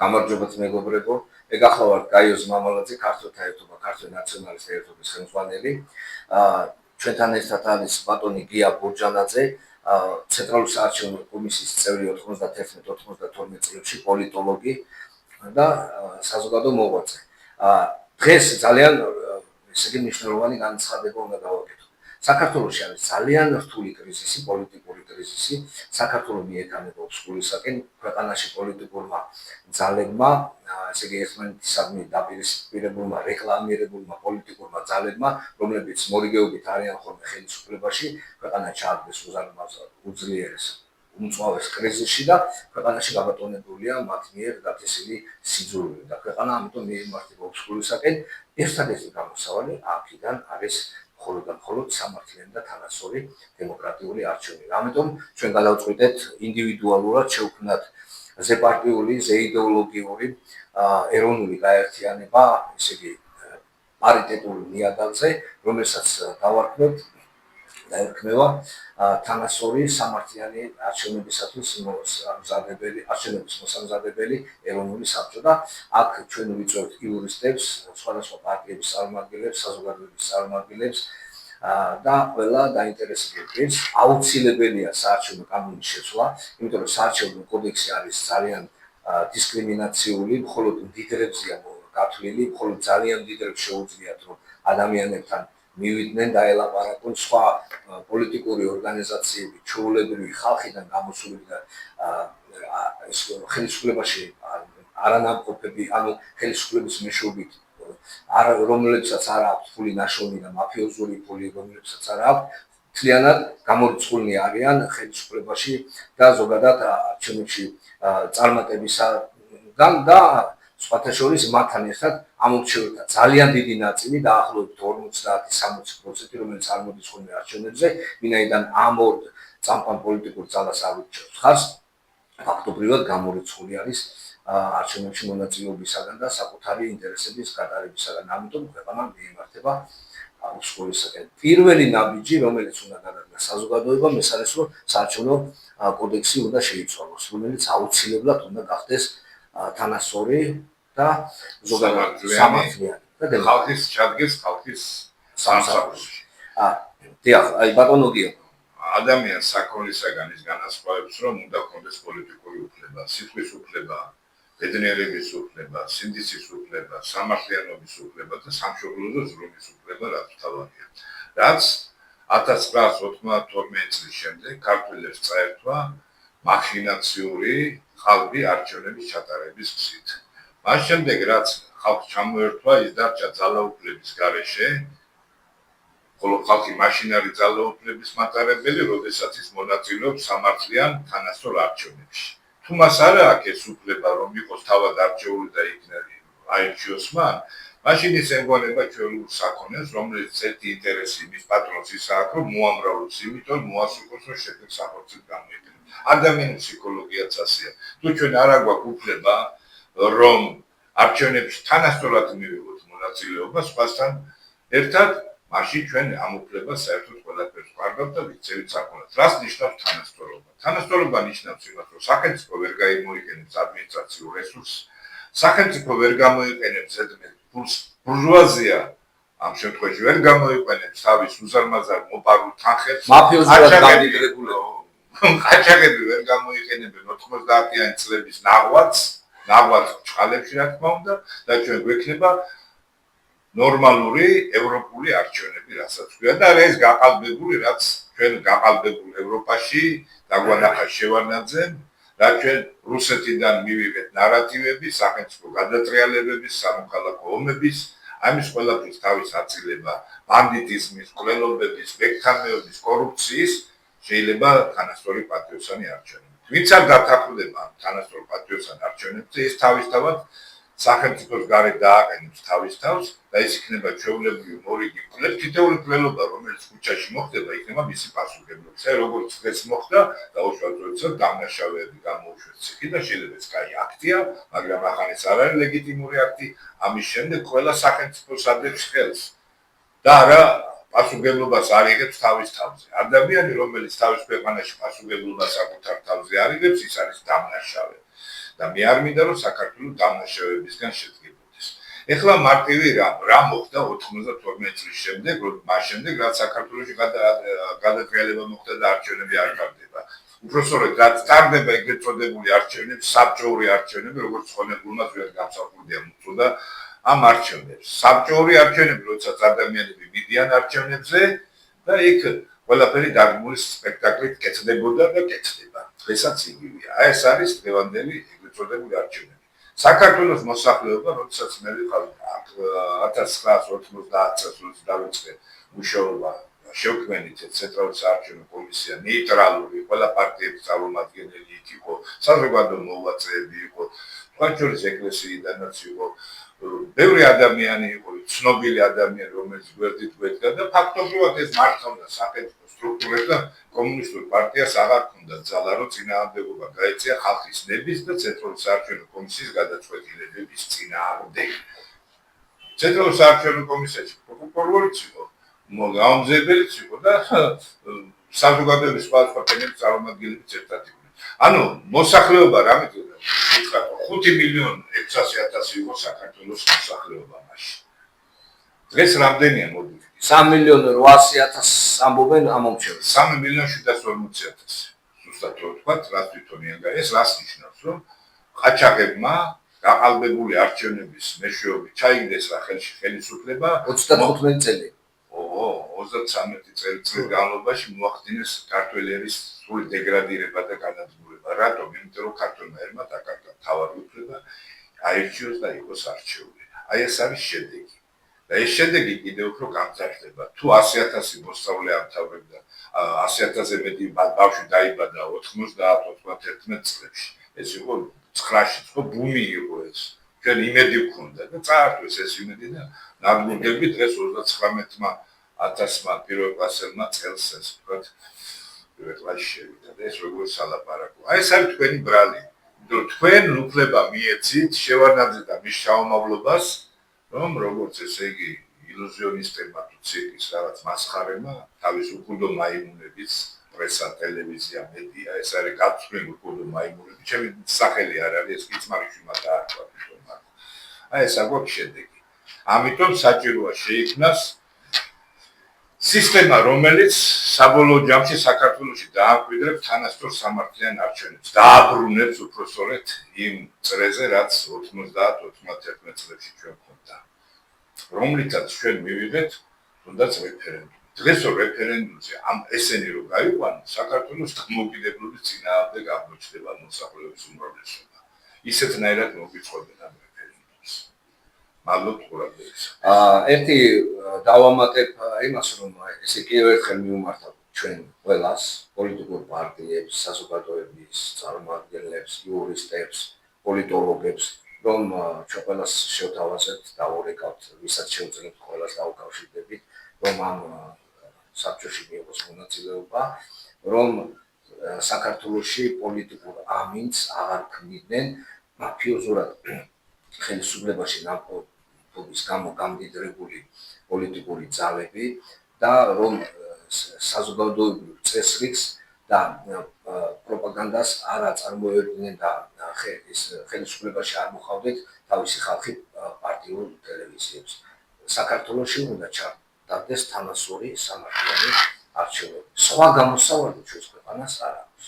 გამარჯობათ მეგობრებო, ეხლა გაიოს მამალაძე, ქართულთა ერთობა, ქართული ნაციონალისტთა ერთობის ხელმძღვანელი. ჩვენთან ერთად არის ბატონი გია ბურჯანაძე, ცენტრალური საარჩევნო კომისიის წევრი 91-92 წლებში, პოლიტოლოგი და საზოგადო მოღვაწე. დღეს ძალიან მნიშვნელოვანი განცხადება უნდა გავაკეთო. საქართველოში არის ძალიან რთული კრიზისი, პოლიტიკური კრიზისი. საქართველო მიეკანებობს გულისაკენ ქვეყანაში პოლიტიკურმა ძალებმა, ესე იგი ერთმანეთისადმი დაპირისპირებულმა რეკლამირებულმა პოლიტიკურმა ძალებმა, რომლებიც მორიგეობით არიან ხოლმე ხელისუფლებაში, ქვეყანა ჩააგდეს უძლიერეს უმწვავეს კრიზისში და ქვეყანაში გაბატონებულია მათ მიერ გათესილი სიძულვილი და ქვეყანა ამიტომ მიემართებობს გულისაკენ. ერთადერთი გამოსავალი აქედან არის მხოლოდ სამართლიანი და თანასწორი დემოკრატიული არჩევნები. ამიტომ ჩვენ გადავწყვიტეთ ინდივიდუალურად შევქმნათ ზეპარტიული, ზეიდეოლოგიური ეროვნული გაერთიანება, ესე იგი პარიტეტულ ნიადაგზე, რომელსაც დავარქმევთ და ერქმევა თანასწორი სამართლიანი არჩევნებისათვის არჩევნების მოსამზადებელი ეროვნული საბჭო და აქ ჩვენ ვიწვევთ იურისტებს, სხვადასხვა პარტიების წარმომადგენლებს, საზოგადოების წარმომადგენლებს და ყველა დაინტერესებულ პირს. აუცილებელია საარჩევნო კანონის შეცვლა, იმიტომ რომ საარჩევნო კოდექსი არის ძალიან დისკრიმინაციული, მხოლოდ მდიდრებზეა გათვლილი, მხოლოდ ძალიან მდიდრებს შეუძლიათ რომ ადამიანებთან მივიდნენ და ელაპარაკონ სხვა პოლიტიკური ორგანიზაციები, ჩვეულებრივი ხალხიდან გამოსული და ხელისუფლებაში არანამყოფები, ანუ ხელისუფლების მეშვეობით რომლებსაც არ აქვს ფული ნაშოვნი და მაფიოზური ფული, რომლებსაც არ აქვს, მთლიანად გამორიცხულნი არიან ხელისუფლებაში და ზოგადად არჩევნებში წარმატებისაგან და სხვათა შორის მათთან ერთად ამორჩეულთა ძალიან დიდი ნაწილი დაახლოებით 50-60%, რომელიც არ მოდის ხოლმე არჩევნებზე, ვინაიდან ამ ორ წამყვან პოლიტიკურ ძალას არ უჭერს ხარს, ფაქტობრივად გამორიცხული არის არჩევნებში მონაწილეობისაგან და საკუთარი ინტერესების გატარებისაგან. ამიტომ ქვეყანა მიემართება უსხოლისაკენ. პირველი ნაბიჯი, რომელიც უნდა გადადგას საზოგადოებამ, ეს არის რომ საარჩევნო კოდექსი უნდა შეიცვალოს, რომელიც აუცილებლად უნდა გახდეს თანასწორი და ზოგადად სამართლიანი. ხალხის ჩადგეს ხალხის სამსახურში. დიახ, აი ბატონო გია. ადამიანს საქონლისაგან ის განასხვავებს, რომ უნდა ჰქონდეს პოლიტიკური უფლება, სიტყვის უფლება, ბედნიერების უფლება, სინდისის უფლება, სამართლიანობის უფლება და სამშობლოზე ზრუნვის უფლება, რაც თავადია. რაც 1992 წლის შემდეგ ქართველებს წაერთვა მახინაციური ხალხი არჩევნების ჩატარების გზით. მას შემდეგ რაც ხალხს ჩამოერთვა, ის დარჩა ძალაუფლების გარეშე, ხოლო ხალხი მაშინ არის ძალაუფლების მატარებელი, როდესაც ის მონაწილეობს სამართლიან თანასწორ არჩევნებში. თუ მას არ აქვს ეს უფლება, რომ იყოს თავად არჩეული და აირჩიოს მან, მაშინ ის ემგონება ჩვეულებრივ საქონელს, რომელიც ერთი ინტერესი მის პატრონს ის აქვს, რომ მოამრავლოს, იმიტომ მოასუქოს, რომ შედეგს ახორციელებს გამოიყენებს. ადამიანის ფსიქოლოგიაც ასეა. თუ ჩვენ არ აგვაქვს უფლება, რომ არჩევნებში თანასწორად მივიღოთ მონაწილეობა სხვასთან ერთად, მაშინ ჩვენ ამ უფლებას საერთოდ ყველაფერს ვარგავთ და ვიცევით საქონელს. რას ნიშნავს თანასწორობა? თანასწორობა ნიშნავს იმას, რომ სახელმწიფო ვერ გამოიყენებს ადმინისტრაციულ რესურსს, სახელმწიფო ვერ გამოიყენებს ზედმეტ ფულს, ბურჟუაზია ამ შემთხვევაში ვერ გამოიყენებს თავის უზარმაზარ მოპარულ თანხებს, ყაჩაღები ვერ გამოიყენებენ 90-იანი წლების ნაღვაწ ჭყალებში, რა თქმა უნდა, და ჩვენ გვექნება ნორმალური ევროპული არჩევნები, რასაც ქვია და ეს გაყალბებული, რაც ჩვენ გაყალბებულ ევროპაში დაგვანახა შევარდნაძემ, რაც ჩვენ რუსეთიდან მივიღეთ ნარატივები, სახელმწიფო გადატრიალებების, სამოქალაქო ომების, ამის ყველაფრის თავის აწილება, ბანდიტიზმის, მკვლელობების, მეკითხამეობის, კორუფციის შეიძლება თანასწორი პატრიოტული არჩევნები. ვინც არ დათანხმდება თანასწორი პატრიოტული არჩევნებზე, ის თავისთავად სახელმწიფოს გარეთ დააყენებს თავის თავს და ის იქნება ჩვეულებრივი მორიგი მკვლელი, თითოეული მკვლელობა, რომელიც ქუჩაში მოხდება, იქნება მისი პასუხებლობა. ეს როგორც დღეს მოხდა, დაუშვათ როდესაც დამნაშავეები გამოუშვეს ციხე და შეიძლება ეს კაი აქტია, მაგრამ ახანაც არ არის ლეგიტიმური აქტი, ამის შემდეგ ყველა სახელმწიფოს ადებს ხელს და არა პასუხებლობას არ იღებს თავის თავზე. ადამიანი, რომელიც თავის ქვეყანაში პასუხებლობას საკუთარ თავზე არ იღებს, ის არის დამნაშავე. და მე არ მინდა რომ საქართველოს დამნაშავეებისგან შედგებოდეს. ეხლა მარტივი რა მოხდა 92 წლის შემდეგ, მას შემდეგ რაც საქართველოში გადატრიალება მოხდა და არჩევნები არ ტარდება. უпростоროდ რაც ტარდება ეგრეთ წოდებული არჩევნები, საბჭოური არჩევნები, როგორც ხონებულმაც ვერ გამსახურდია მოწოდა ამ არჩევნებს. საბჭოური არჩევნები, როდესაც ადამიანები მიდიან არჩევნებზე და იქ ყველაფერი დაგმული სპექტაკლით კეთდებოდა და კეთდება. დღესაც იგივეა. ეს არის დღევანდელი ეგრეთ წოდებული არჩევნები. საქართველოს მოსახლეობა, როდესაც მე ვიყავი 1990 წელს დავიწყე მუშაობა შევქმნით ცენტრალური საარჩევნო კომისია ნეიტრალური, ყველა პარტიების წარმომადგენელი იქ იყო, საზოგადო მოღვაწეები იყო, თქვენჩორის ეკლესიიდანაც იყო, ბევრი ადამიანი იყო, ცნობილი ადამიანი, რომელიც გვერდით გვედგა და ფაქტობრივად ეს მართავდა სახელმწიფო სტრუქტურებს და კომუნისტურ პარტიას აღარ ჰქონდა ძალა, რომ წინააღმდეგობა გაეწია ხალხის ნების და ცენტრალური საარჩევნო კომისიის გადაწყვეტილებების წინააღმდეგ. ცენტრალური საარჩევნო კომისიაში პროკურორიც იყო, გამომძიებელიც იყო და საზოგადოების სხვადასხვა ფენების წარმომადგენლებიც ერთად იყვნენ. ანუ მოსახლეობა რამეთქვა 5.600.000 იყო საქართველოს მოსახლეობა მაშინ. დღეს რამდენია მოდი? 3.800.000 ამბობენ ამომრჩეველი. 3.740.000. ზუსტად რო ვთქვა, რა თვითონია ეს რას ნიშნავს, რომ ყაჩაღებმა გაყალბებული არჩევნების მეშვეობით ჩაიგდეს რა ხელისუფლება 35 წელი. 33 წელიწადის განმავლობაში მოახდინეს ქართველი ერის სრული დეგრადირება და განადგურება. რატომ? იმიტომ რომ ქართველმა ერმა დაკარგა მთავარი უფლება, აირჩიოს და იყოს არჩეული. აი ეს არის შედეგი. და ეს შედეგი კიდევ უფრო გამძარცდება. თუ 100.000 მოსწავლე ამთავრებდა, 100.000-ზე მეტი ბავშვი დაიბადა 90-91 წლებში. ეს იყო 9-ში, ხო ბუმი იყო ეს. ჩვენ იმედი ვქონდა და წაართვეს ეს იმედი და ნაბურგები დღეს 39.000-მა პირველ კლასელმა წელს ეს ვთქვათ პირველ კლასში შევიდა და ეს როგორ სალაპარაკო. აი ეს არის თქვენი ბრალი. თქვენ უფლება მიეცით შევარდნაძე და მის შაუმავლობას, რომ როგორც ესე იგი ილუზიონისტებმა თუ ცირკის რაღაც მასხარემა თავის უკუდო მაიმუნების პრესა, ტელევიზია, მედია, ეს არის გაცვლილი უკუდო მაიმუნები. ჩემი სახელი არ არის, ეს კიცმარიშვილმა დაარქვა თვითონ მაგ. აი ეს აქვს შედეგი. ამიტომ საჭიროა შეიქმნას სისტემა, რომელიც საბოლოო ჯამში საქართველოში დაამკვიდრებს თანასწორ სამართლიან არჩევნებს. დააბრუნებს უпростоრედ იმ წრეზე, რაც 90-91 წლებში ჩვენ გვქონდა. რომლითაც ჩვენ მივიღეთ თუნდაც რეფერენდუმი. დღეს რეფერენდუმზე ამ ესენი რო გაიყვანო, საქართველოს დამოუკიდებლობის წინააღმდეგ აღმოჩნდება მოსახლეობის უმრავლესობა. ისეთნაირად მოგვიწყობენ ამ რეფერენდუმს. მადლობთ ყურადღებისთვის. ერთი დავამატებ იმას, რომ ესე კიდევ ერთხელ მიუმართავ ჩვენ ყველას, პოლიტიკურ პარტიებს, საზოგადოების წარმომადგენლებს, იურისტებს, პოლიტოლოგებს, რომ ჩვენ ყველას შევთავაზებთ და ვურეკავთ, ვისაც შევძლებთ ყველას დაუკავშირდებით, რომ ამ საბჭოში მიიღოს მონაწილეობა, რომ საქართველოში პოლიტიკურ ამინდს აღარ ქმნიდნენ მაფიოზურად ხელისუფლებაში ნამყოფობის გამო გამდიდრებული პოლიტიკური ძალები და რომ საზოგადოებრივ წესრიგს და პროპაგანდას არ აწარმოებდნენ და ხელისუფლებაში არ მოხავდეთ თავისი ხალხი პარტიულ ტელევიზიებს. საქართველოში უნდა ჩატარდეს თანასწორი სამართლიანი არჩევნები. სხვა გამოსავალი ჩვენს ქვეყანას არ აქვს.